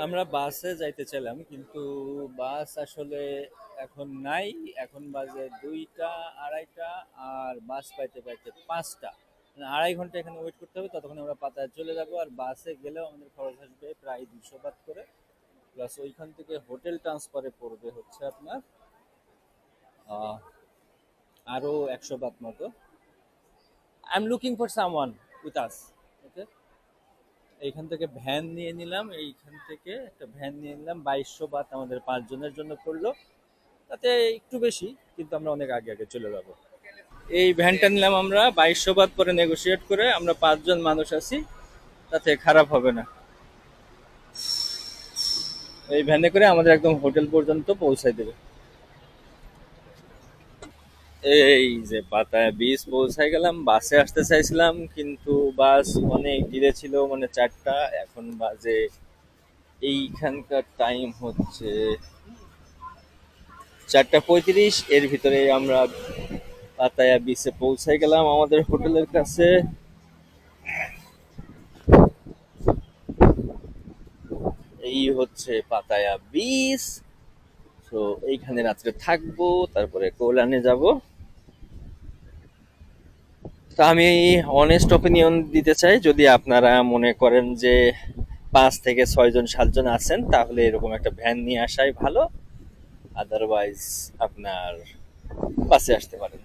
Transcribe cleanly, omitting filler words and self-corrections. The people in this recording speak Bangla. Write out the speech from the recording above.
আমরা বাসে যাইতে চাইলাম কিন্তু বাস আসলে এখন নাই। এখন বাজে 2টা 2:30 আর বাস পাইতে পাইতে 5টা, মানে 2.5 ঘন্টা এখানে ওয়েট করতে হবে। ততক্ষণ আমরা পাতায় চলে যাব। আর বাসে গেলেও আমাদের খরচ আসবে প্রায় 200 বাট করে, প্লাস ওইখান থেকে হোটেল ট্রান্সফারে পড়বে হচ্ছে আপনার আহ, আরো 100 বাট মতো। I am looking for someone with us. Okay, এইখান থেকে ভ্যান নিয়ে নিলাম। এইখান থেকে একটা ভ্যান নিয়ে নিলাম, 2200 বাত আমাদের 5 জনের জন্য পড়লো। তাতে একটু বেশি, কিন্তু আমরা অনেক আগে আগে চলে যাব। এই ভ্যানটা নিলাম আমরা 2200 বাত, পরে নেগোশিয়েট করে আমরা 5 জন মানুষ আছি, তাতে খারাপ হবে না। এই ভ্যানে করে আমাদের একদম হোটেল পর্যন্ত পৌঁছায় দেবে। এই যে পাতায় বিচ পৌঁছায় গেলাম। বাসে আসতে চাইছিলাম কিন্তু বাস অনেক ডিলে ছিল, মানে 4টা। এখন বাজে, এইখানকার টাইম হচ্ছে 4টা 35। এর ভিতরে আমরা পাতায়া বিচে পৌঁছায় গেলাম আমাদের হোটেলের কাছে। এই হচ্ছে পাতায়া বিচ। তো এইখানে রাত্রে থাকবো, তারপরে কল্যাণে যাব। তো আমি অনেস্ট অপিনিয়ন দিতে চাই, যদি আপনারা মনে করেন যে 5 থেকে 6 জন 7 জন আছেন, তাহলে এরকম একটা ভ্যান নিয়ে আসাই ভালো। আদারওয়াইজ আপনার বাসে আসতে পারেন।